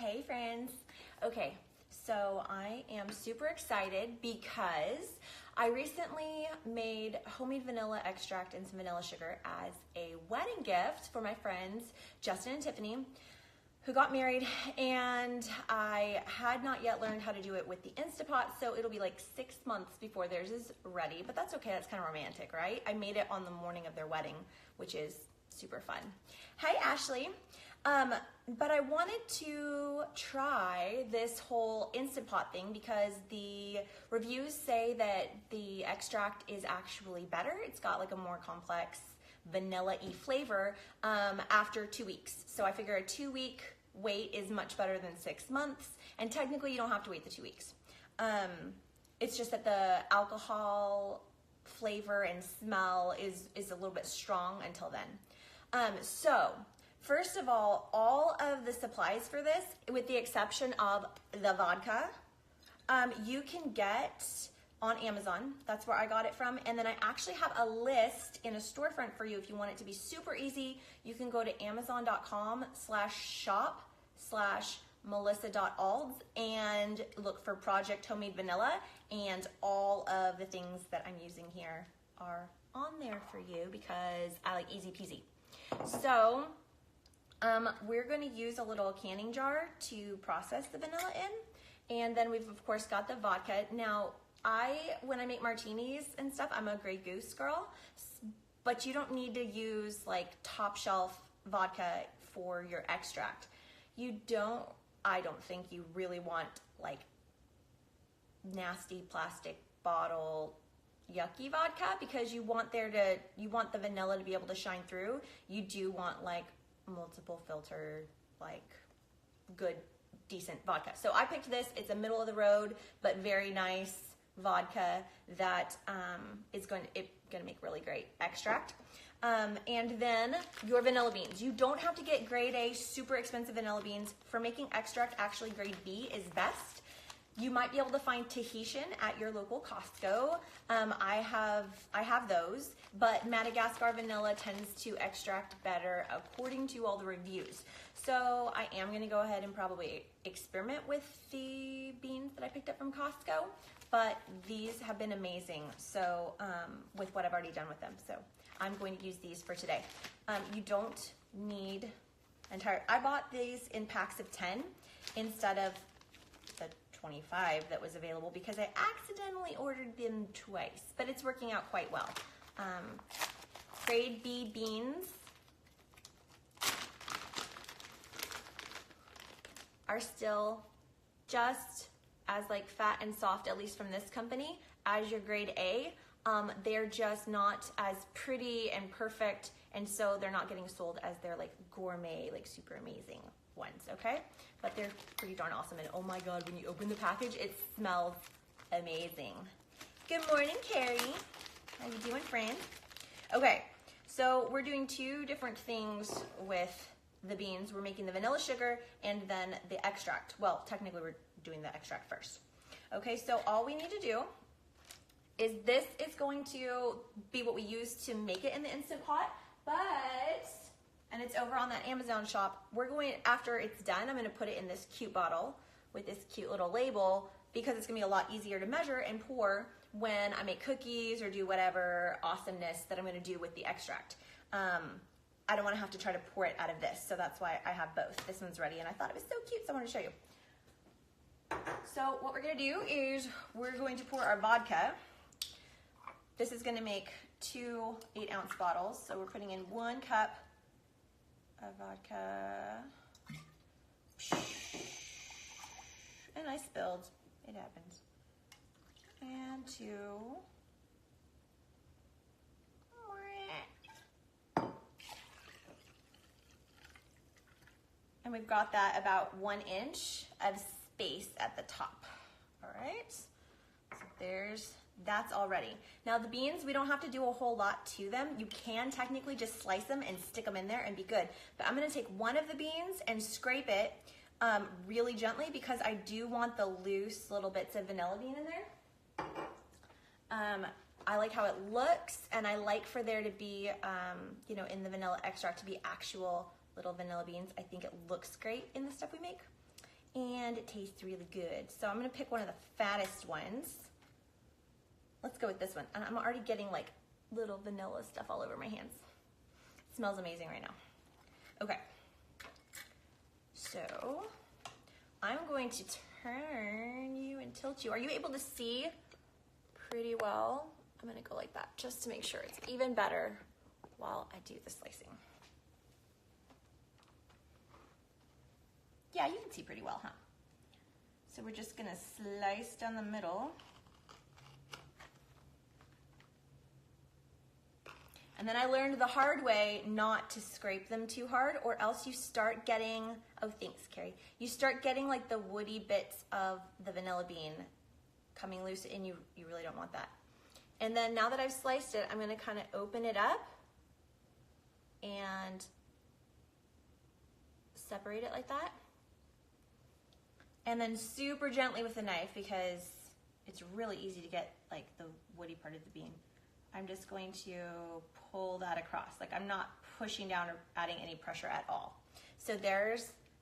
Hey friends. Okay, so I am super excited because I recently made homemade vanilla extract and some vanilla sugar as a wedding gift for my friends Justin and Tiffany, who got married, and I had not yet learned how to do it with the Instapot, so it'll be like 6 months before theirs is ready, but that's okay. That's kind of romantic, right? I made it on the morning of their wedding, which is super fun. Hi, Ashley. But I wanted to try this whole Instant Pot thing because the reviews say that the extract is actually better. It's got like a more complex vanilla-y flavor after 2 weeks. So I figure a 2-week wait is much better than 6 months. And technically you don't have to wait the 2 weeks. It's just that the alcohol flavor and smell is a little bit strong until then. So first of all of the supplies for this, with the exception of the vodka, you can get on Amazon. That's where I got it from. And then I actually have a list in a storefront for you if you want it to be super easy. You can go to amazon.com/shop/melissa.alds and look for Project Homemade Vanilla, and all of the things that I'm using here are on there for you because I like easy peasy. So we're going to use a little canning jar to process the vanilla in, and then we've of course got the vodka. Now when I make martinis and stuff, I'm a Grey Goose girl, but you don't need to use like top shelf vodka for your extract. I don't think you really want like nasty plastic bottle yucky vodka, because you want the vanilla to be able to shine through. You do want like multiple filter, like good decent vodka. So I picked this. It's a middle of the road but very nice vodka that is going to make really great extract. And then your vanilla beans. You don't have to get grade A super expensive vanilla beans. For making extract, actually grade B is best. You might be able to find Tahitian at your local Costco. I have those, but Madagascar vanilla tends to extract better according to all the reviews. So I am gonna go ahead and probably experiment with the beans that I picked up from Costco, but these have been amazing. So with what I've already done with them. So I'm going to use these for today. You don't need I bought these in packs of 10 instead of the 25 that was available because I accidentally ordered them twice, but it's working out quite well. Grade B beans are still just as like fat and soft, at least from this company, as your grade A. They're just not as pretty and perfect, and so they're not getting sold as their like gourmet, like super amazing ones, okay? But they're pretty darn awesome, and oh my god, when you open the package, it smells amazing. Good morning, Kari. How you doing, friend? Okay, so we're doing 2 different things with the beans. We're making the vanilla sugar and then the extract. Well, technically we're doing the extract first. Okay, so all we need to do is this is going to be what we use to make it in the Instant Pot, and it's over on that Amazon shop. After it's done, I'm gonna put it in this cute bottle with this cute little label because it's gonna be a lot easier to measure and pour when I make cookies or do whatever awesomeness that I'm gonna do with the extract. I don't wanna have to try to pour it out of this, so that's why I have both. This one's ready, and I thought it was so cute, so I wanted to show you. So what we're gonna do is we're going to pour our vodka. This is gonna make 2 8-ounce bottles, so we're putting in 1 cup of vodka. And I spilled, it happens. And 2. And we've got that about 1 inch of space at the top. All right, so that's all ready. Now the beans, we don't have to do a whole lot to them. You can technically just slice them and stick them in there and be good. But I'm gonna take one of the beans and scrape it really gently because I do want the loose little bits of vanilla bean in there. I like how it looks, and I like for there to be, in the vanilla extract to be actual little vanilla beans. I think it looks great in the stuff we make. and it tastes really good. So I'm gonna pick one of the fattest ones. Let's go with this one. And I'm already getting like little vanilla stuff all over my hands. It smells amazing right now. Okay, so I'm going to turn you and tilt you. Are you able to see pretty well? I'm gonna go like that just to make sure it's even better while I do the slicing. Yeah, you can see pretty well, huh? So we're just gonna slice down the middle. And then I learned the hard way not to scrape them too hard, or else you start getting, oh thanks Kari, you start getting like the woody bits of the vanilla bean coming loose, and you really don't want that. And then now that I've sliced it, I'm gonna kind of open it up and separate it like that. And then super gently with a knife, because it's really easy to get like the woody part of the bean. I'm just going to pull that across. Like I'm not pushing down or adding any pressure at all. So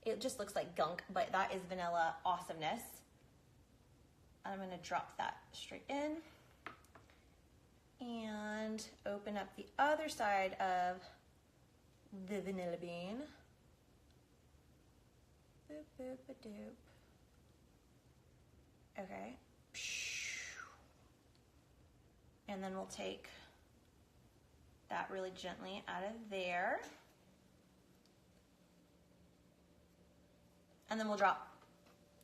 it just looks like gunk, but that is vanilla awesomeness. I'm gonna drop that straight in and open up the other side of the vanilla bean. Boop, boop, a doop. Okay. And then we'll take that really gently out of there. And then we'll drop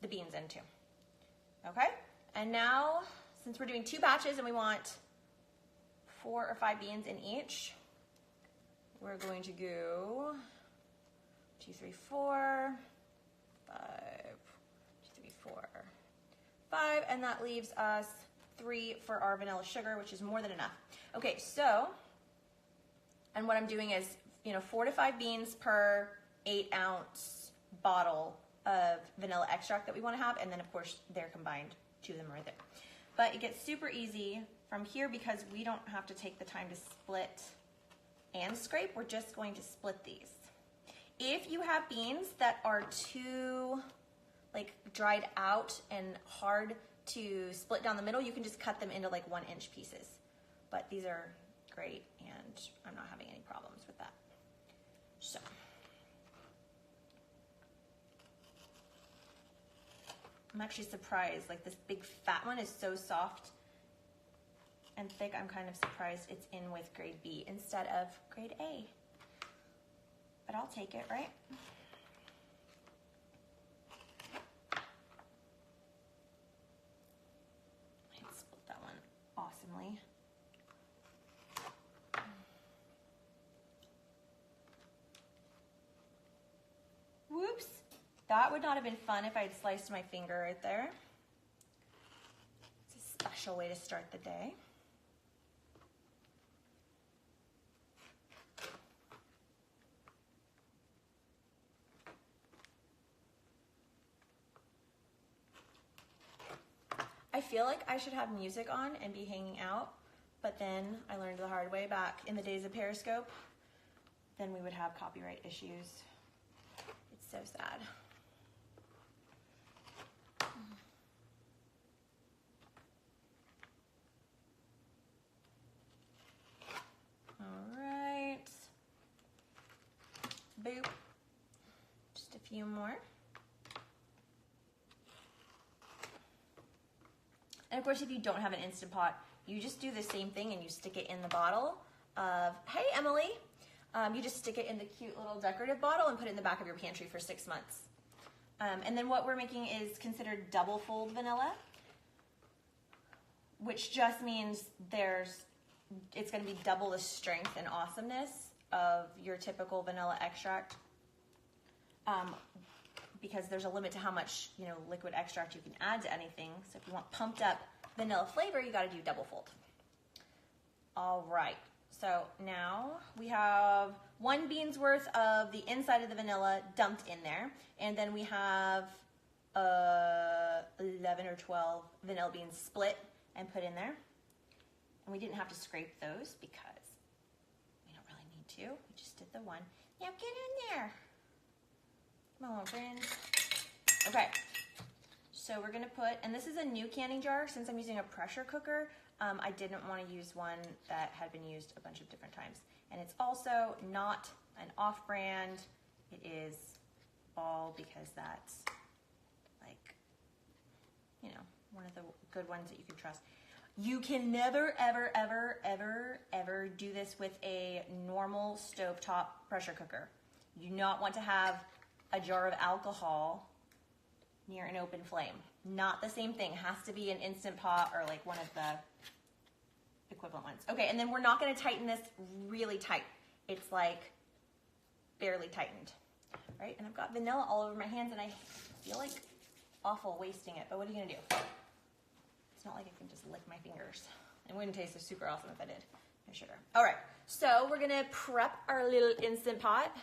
the beans in too. Okay? And now, since we're doing 2 batches and we want 4 or 5 beans in each, we're going to go 2, 3, 4, 5, 2, 3, 4, 5, and that leaves us 3 for our vanilla sugar, which is more than enough. Okay, so, and what I'm doing is, 4 to 5 beans per 8-ounce bottle of vanilla extract that we want to have, and then of course they're combined, 2 of them right there. But it gets super easy from here because we don't have to take the time to split and scrape. We're just going to split these. If you have beans that are too like dried out and hard to split down the middle, you can just cut them into like 1-inch pieces. But these are great and I'm not having any problems with that. So. I'm actually surprised, like this big fat one is so soft and thick, I'm kind of surprised it's in with grade B instead of grade A. But I'll take it, right? I split that one awesomely. Whoops. That would not have been fun if I had sliced my finger right there. It's a special way to start the day. I feel like I should have music on and be hanging out, but then I learned the hard way back in the days of Periscope, then we would have copyright issues. It's so sad. All right. Boop. Just a few more. And of course, if you don't have an Instant Pot, you just do the same thing and you stick it in the bottle of, hey, Emily. You just stick it in the cute little decorative bottle and put it in the back of your pantry for 6 months. And then what we're making is considered double fold vanilla, which just means it's going to be double the strength and awesomeness of your typical vanilla extract, because there's a limit to how much liquid extract you can add to anything. So if you want pumped up vanilla flavor, you got to do double fold. All right, so now we have 1 bean's worth of the inside of the vanilla dumped in there, and then we have 11 or 12 vanilla beans split and put in there. And we didn't have to scrape those because we don't really need to. We just did the one. Now get in there. Come on, friends. Okay, So we're gonna put, and this is a new canning jar since I'm using a pressure cooker. I didn't want to use one that had been used a bunch of different times. And it's also not an off-brand. It is all because that's like, you know, one of the good ones that you can trust. You can never, ever, ever, ever, ever do this with a normal stovetop pressure cooker. You do not want to have a jar of alcohol near an open flame. Not the same thing. It has to be an Instant Pot or like one of the equivalent ones. Okay, and then we're not going to tighten this really tight. It's like barely tightened, right? And I've got vanilla all over my hands and I feel like awful wasting it, but what are you going to do? It's not like I can just lick my fingers. It wouldn't taste super awesome if I did. No sugar. All right, so we're going to prep our little Instant Pot.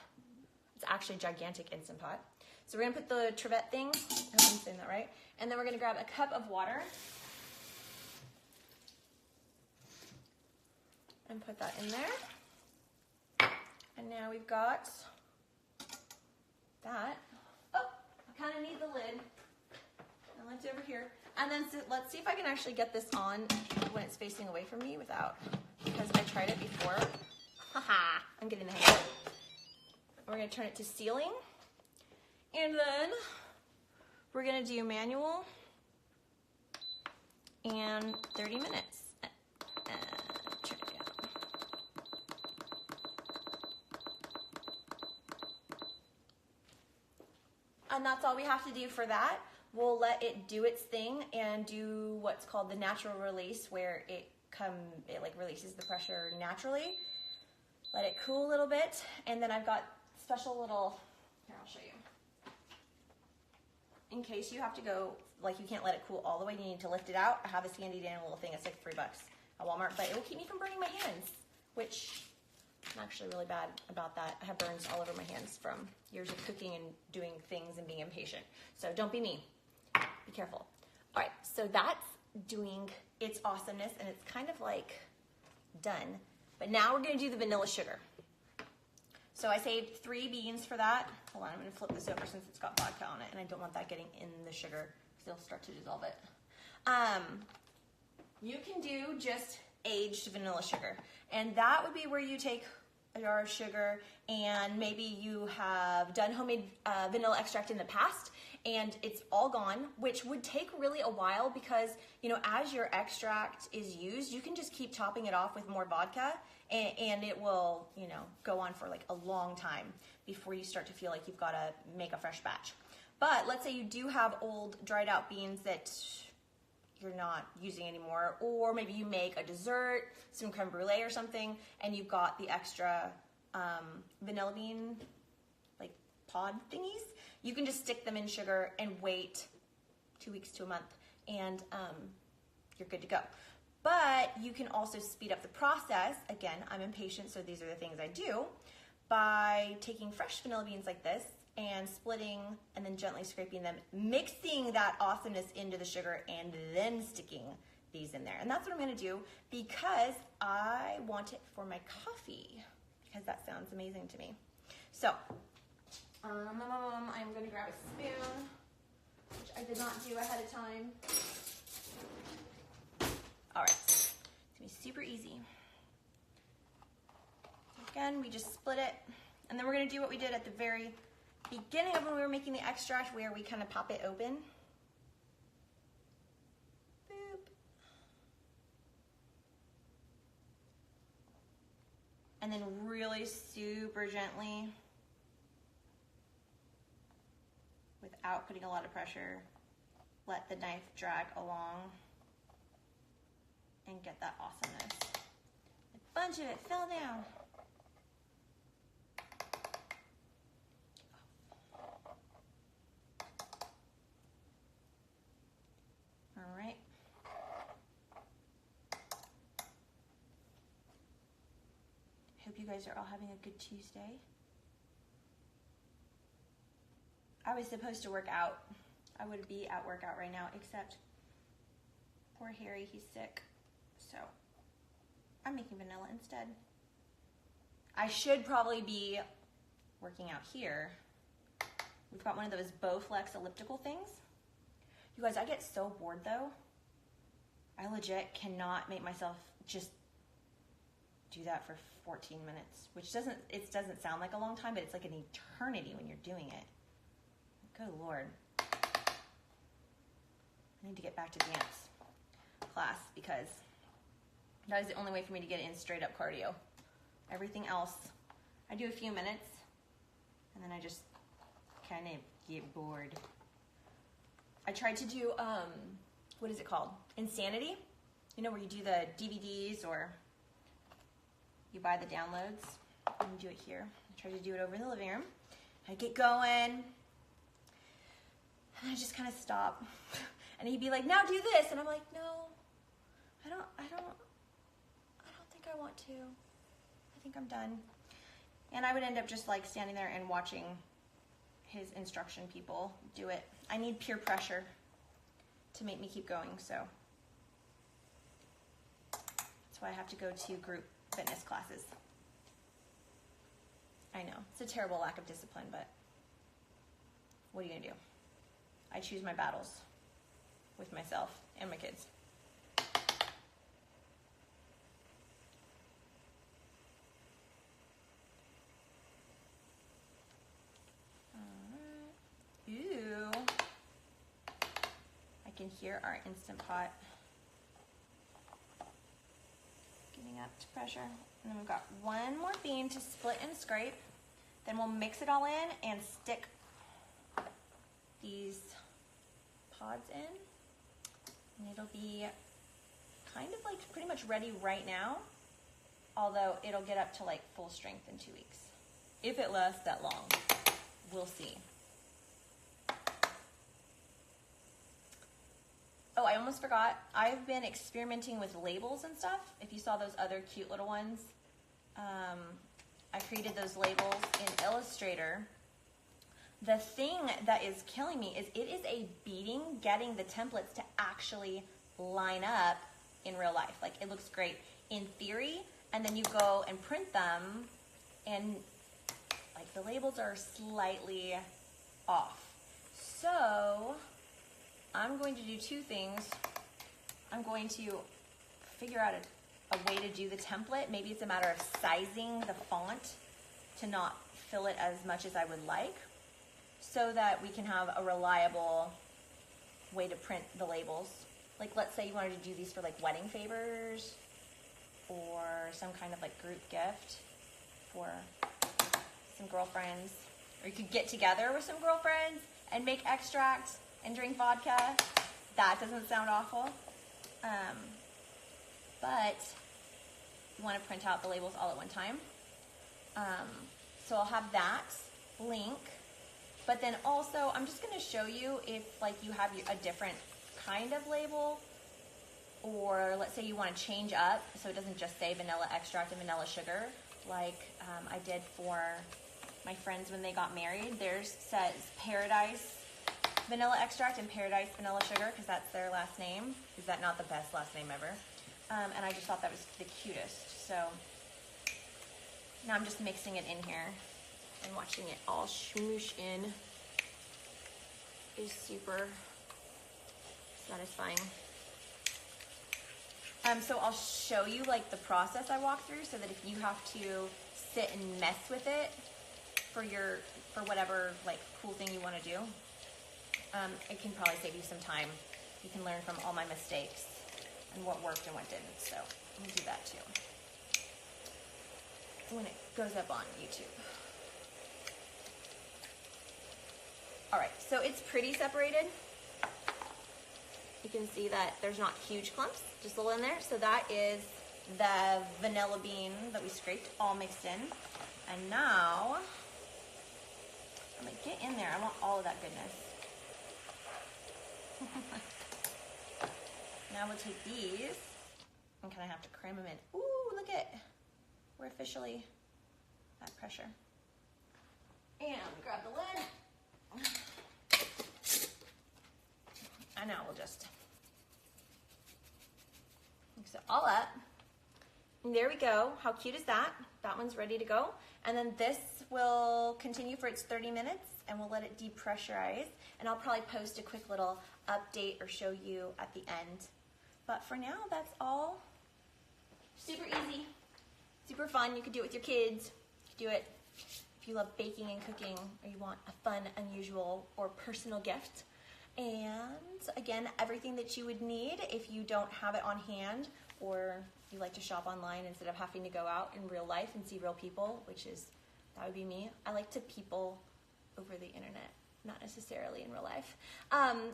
It's actually a gigantic Instant Pot. So we're going to put the trivet thing, I hope I'm saying that right, and then we're going to grab a cup of water and put that in there. And now we've got that. Oh, I kind of need the lid. Now let's over here. And then let's see if I can actually get this on when it's facing away from me without, because I tried it before. Haha, I'm getting the hang of it. We're going to turn it to sealing. And then we're going to do manual and 30 minutes. Turn it down. And that's all we have to do for that. We'll let it do its thing and do what's called the natural release, where it like releases the pressure naturally. Let it cool a little bit, and then I've got special little, here I'll show you. In case you have to go, like you can't let it cool all the way, you need to lift it out. I have a handy dandy little thing. It's like $3 at Walmart, but it will keep me from burning my hands, which I'm actually really bad about that. I have burns all over my hands from years of cooking and doing things and being impatient. So don't be me. Be careful. All right, so that's doing its awesomeness, and it's kind of like done. But now we're gonna do the vanilla sugar. So I saved 3 beans for that. Hold on, I'm gonna flip this over since it's got vodka on it, and I don't want that getting in the sugar because it'll start to dissolve it. You can do just aged vanilla sugar, and that would be where you take a jar of sugar and maybe you have done homemade vanilla extract in the past and it's all gone, which would take really a while because, you know, as your extract is used, you can just keep topping it off with more vodka and it will, you know, go on for like a long time before you start to feel like you've got to make a fresh batch. But let's say you do have old dried out beans that you're not using anymore, or maybe you make a dessert, some creme brulee or something, and you've got the extra vanilla bean like pod thingies. You can just stick them in sugar and wait 2 weeks to a month, and you're good to go. But you can also speed up the process. Again, I'm impatient, so these are the things I do, by taking fresh vanilla beans like this and splitting and then gently scraping them, mixing that awesomeness into the sugar, and then sticking these in there. And that's what I'm gonna do because I want it for my coffee, because that sounds amazing to me. So, I'm gonna grab a spoon, which I did not do ahead of time. All right, it's gonna be super easy. Again, we just split it, and then we're gonna do what we did at the very beginning of when we were making the extract, where we kind of pop it open. Boop. And then really super gently, without putting a lot of pressure, let the knife drag along and get that awesomeness. A bunch of it fell down. All right. Hope you guys are all having a good Tuesday. I was supposed to work out. I would be at workout right now, except poor Harry, he's sick. So I'm making vanilla instead. I should probably be working out here. We've got one of those Bowflex elliptical things. You guys, I get so bored though. I legit cannot make myself just do that for 14 minutes, which doesn't sound like a long time, but it's like an eternity when you're doing it. Good Lord. I need to get back to dance class because that is the only way for me to get in straight up cardio. Everything else, I do a few minutes and then I just kind of get bored. I tried to do, what is it called? Insanity. You know, where you do the DVDs or you buy the downloads and you do it here. I tried to do it over in the living room. I get going and I just kind of stop. And he'd be like, now do this. And I'm like, no, I don't think I want to. I think I'm done. And I would end up just like standing there and watching his instruction people do it. I need peer pressure to make me keep going, so that's why I have to go to group fitness classes. I know, it's a terrible lack of discipline, but what are you gonna do? I choose my battles with myself and my kids. Ooh. I can hear our Instant Pot getting up to pressure. And then we've got one more bean to split and scrape. Then we'll mix it all in and stick these pods in. And it'll be kind of like pretty much ready right now, although it'll get up to like full strength in 2 weeks. If it lasts that long, we'll see. Oh, I almost forgot. I've been experimenting with labels and stuff. If you saw those other cute little ones, I created those labels in Illustrator. The thing that is killing me is it is a beating getting the templates to actually line up in real life. Like, it looks great in theory, and then you go and print them, and like the labels are slightly off. So I'm going to do two things. I'm going to figure out a way to do the template. Maybe it's a matter of sizing the font to not fill it as much as I would like, so that we can have a reliable way to print the labels. Like, let's say you wanted to do these for like wedding favors or some kind of like group gift for some girlfriends, or you could get together with some girlfriends and make extracts and drink vodka. That doesn't sound awful. But you want to print out the labels all at one time. So I'll have that link. But then also, I'm just going to show you if like you have a different kind of label, or let's say you want to change up so it doesn't just say vanilla extract and vanilla sugar, like I did for my friends when they got married. Theirs says Paradise vanilla extract and Paradise vanilla sugar because that's their last name. Is that not the best last name ever? And I just thought that was the cutest. So now I'm just mixing it in here and watching it all smoosh in is super satisfying. So I'll show you like the process I walk through, so that if you have to sit and mess with it for whatever like cool thing you want to do, it can probably save you some time. You can learn from all my mistakes and what worked and what didn't. So I'm gonna do that too when it goes up on YouTube. All right, so it's pretty separated. You can see that there's not huge clumps, just a little in there. So that is the vanilla bean that we scraped all mixed in. And now, I'm gonna get in there. I want all of that goodness. Now we'll take these and kind of have to cram them in. Ooh, look at, we're officially at pressure. And grab the lid. And now we'll just mix it all up. There we go. How cute is that? That one's ready to go. And then this will continue for its 30 minutes and we'll let it depressurize. And I'll probably post a quick little update or show you at the end. But for now, that's all. Super easy, super fun. You could do it with your kids. You could do it if you love baking and cooking or you want a fun, unusual, or personal gift. And again, everything that you would need if you don't have it on hand or you like to shop online instead of having to go out in real life and see real people, that would be me. I like to people over the internet, not necessarily in real life.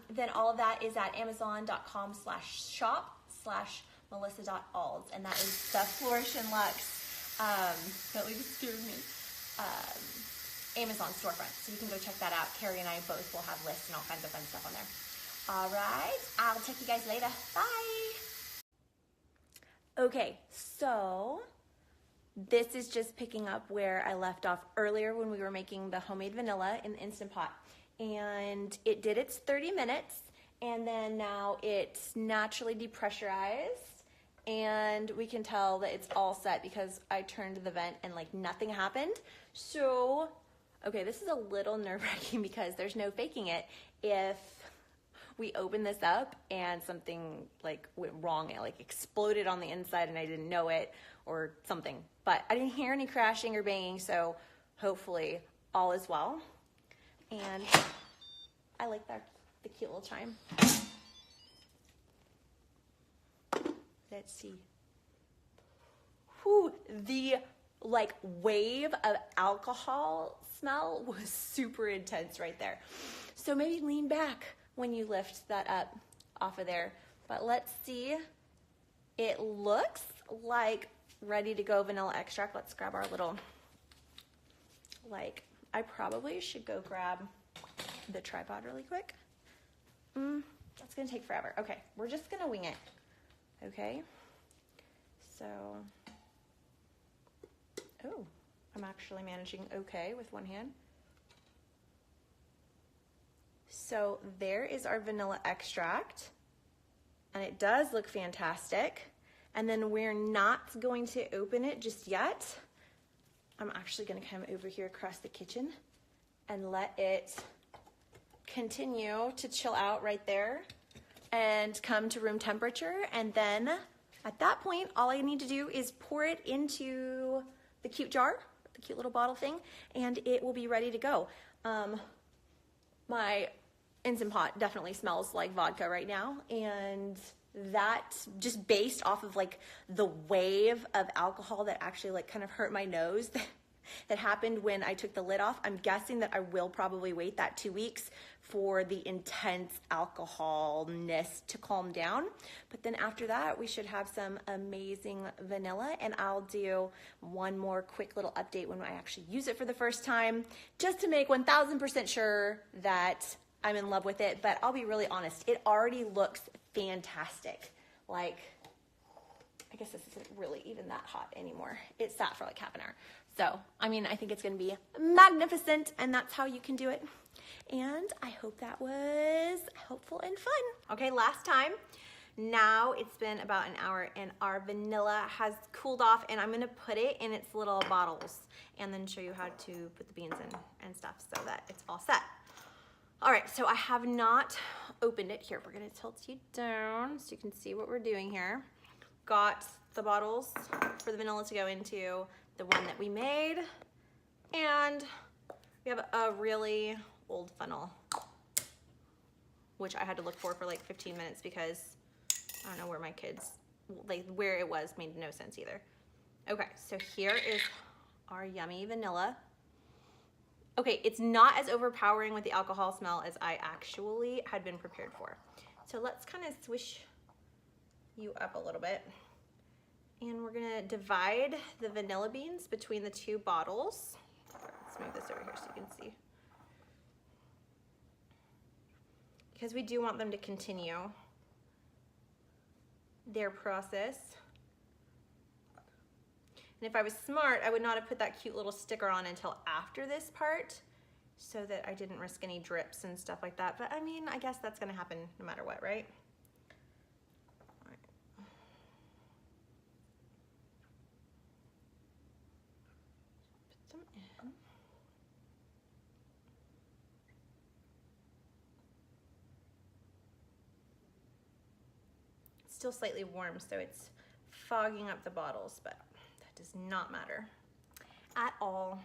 Then all of that is at amazon.com/shop/melissa.alds, and that is the Flourish and Luxe, that like scared me, Amazon storefront. So you can go check that out. Kari and I both will have lists and all kinds of fun stuff on there. All right, I'll check you guys later. Bye. Okay, so this is just picking up where I left off earlier when we were making the homemade vanilla in the Instant Pot. And it did its 30 minutes, and then now it's naturally depressurized, and we can tell that it's all set because I turned the vent and like nothing happened. So, okay, this is a little nerve-wracking because there's no faking it. If we open this up and something like went wrong, it like exploded on the inside and I didn't know it or something. But I didn't hear any crashing or banging, so hopefully all is well. And I like the cute little chime. Let's see. Whew, the like wave of alcohol smell was super intense right there. So maybe lean back when you lift that up off of there. But let's see. It looks like ready to go vanilla extract. Let's grab our little, I probably should go grab the tripod really quick. That's gonna take forever. Okay, we're just gonna wing it. Okay, so, oh, I'm actually managing okay with one hand. So there is our vanilla extract, and it does look fantastic. And then we're not going to open it just yet. I'm actually gonna come over here across the kitchen and let it continue to chill out right there and come to room temperature. And then at that point, all I need to do is pour it into the cute jar, the cute little bottle thing, and it will be ready to go. My Instant Pot definitely smells like vodka right now, and that just based off of like the wave of alcohol that actually like kind of hurt my nose that happened when I took the lid off. I'm guessing that I will probably wait that 2 weeks for the intense alcoholness to calm down. But then after that, we should have some amazing vanilla, and I'll do one more quick little update when I actually use it for the first time, just to make 1000% sure that I'm in love with it. But I'll be really honest, it already looks fantastic. Like, I guess this isn't really even that hot anymore. It sat for like half an hour. So, I mean, I think it's gonna be magnificent, and that's how you can do it. And I hope that was helpful and fun. Okay, last time. Now it's been about an hour and our vanilla has cooled off, and I'm gonna put it in its little bottles and then show you how to put the beans in and stuff so that it's all set. All right, so I have not opened it. Here, we're gonna tilt you down so you can see what we're doing here. Got the bottles for the vanilla to go into, the one that we made, and we have a really old funnel, which I had to look for like 15 minutes because I don't know where my kids, like where it was made no sense either. Okay, so here is our yummy vanilla. Okay, it's not as overpowering with the alcohol smell as I actually had been prepared for. So let's kind of swish you up a little bit. And we're gonna divide the vanilla beans between the two bottles. Let's move this over here so you can see. Because we do want them to continue their process. And if I was smart, I would not have put that cute little sticker on until after this part so that I didn't risk any drips and stuff like that. But I mean, I guess that's gonna happen no matter what, right? still slightly warm, so it's fogging up the bottles, but that does not matter at all.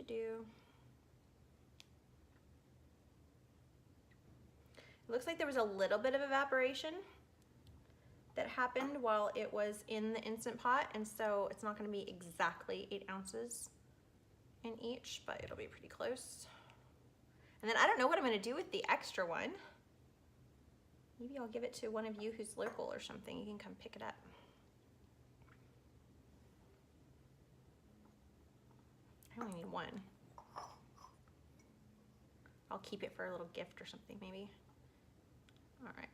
It looks like there was a little bit of evaporation that happened while it was in the Instant Pot, and so it's not going to be exactly 8 ounces in each, but it'll be pretty close. And then I don't know what I'm going to do with the extra one. Maybe I'll give it to one of you who's local or something. You can come pick it up. I only need one. I'll keep it for a little gift or something maybe. All right.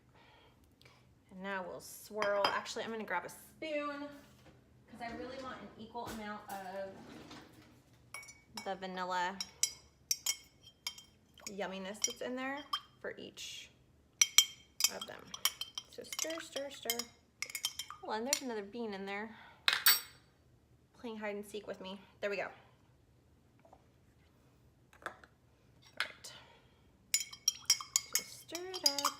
And now we'll swirl. Actually, I'm going to grab a spoon because I really want an equal amount of the vanilla yumminess that's in there for each of them. So stir, stir, stir. Oh, and there's another bean in there playing hide and seek with me. There we go. All right. So stir it up.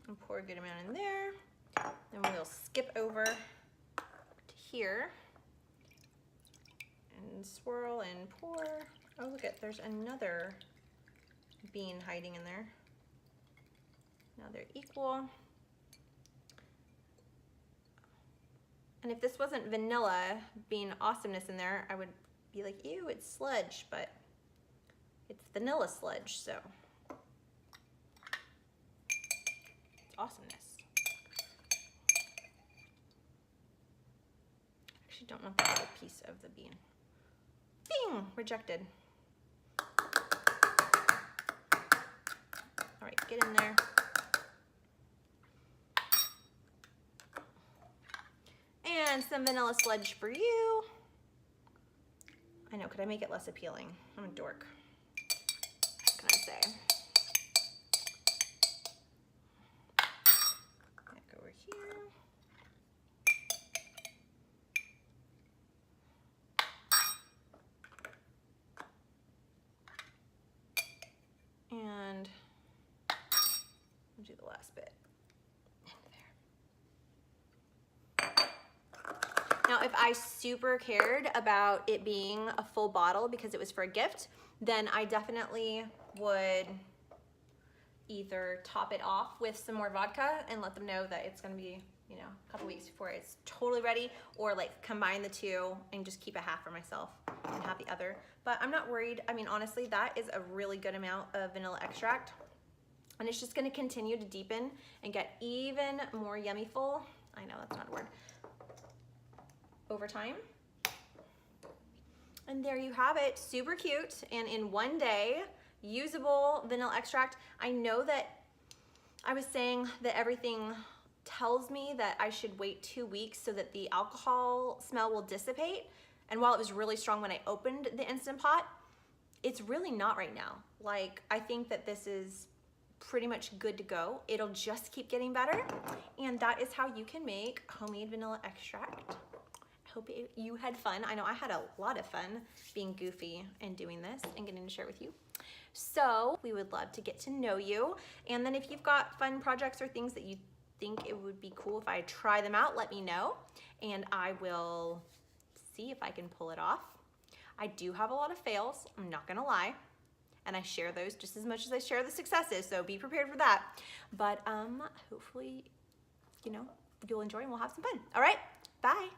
And pour a good amount in there. Then we'll skip over to here and swirl and pour. Oh, look at, there's another bean hiding in there. Now they're equal. And if this wasn't vanilla bean awesomeness in there, I would be like, ew, it's sludge, but it's vanilla sludge, so it's awesomeness. Actually, don't want the little piece of the bean. Bing! Rejected. All right, get in there. And some vanilla sludge for you. I know, could I make it less appealing? I'm a dork. What can I say? Back over here. And I'll do the last bit. Now, if I super cared about it being a full bottle because it was for a gift, then I definitely would either top it off with some more vodka and let them know that it's gonna be, you know, a couple weeks before it's totally ready, or like combine the two and just keep a half for myself and have the other. But I'm not worried. I mean, honestly, that is a really good amount of vanilla extract, and it's just gonna continue to deepen and get even more yummy full. I know that's not a word. Over time. And there you have it, super cute, and in one day, usable vanilla extract. I know that I was saying that everything tells me that I should wait 2 weeks so that the alcohol smell will dissipate. And while it was really strong when I opened the Instant Pot, it's really not right now. Like, I think that this is pretty much good to go. It'll just keep getting better. And that is how you can make homemade vanilla extract. Hope you had fun. I know I had a lot of fun being goofy and doing this and getting to share it with you. So we would love to get to know you. And then if you've got fun projects or things that you think it would be cool if I try them out, let me know. And I will see if I can pull it off. I do have a lot of fails, I'm not gonna lie. And I share those just as much as I share the successes, so be prepared for that. But hopefully, you know, you'll enjoy and we'll have some fun. All right, bye.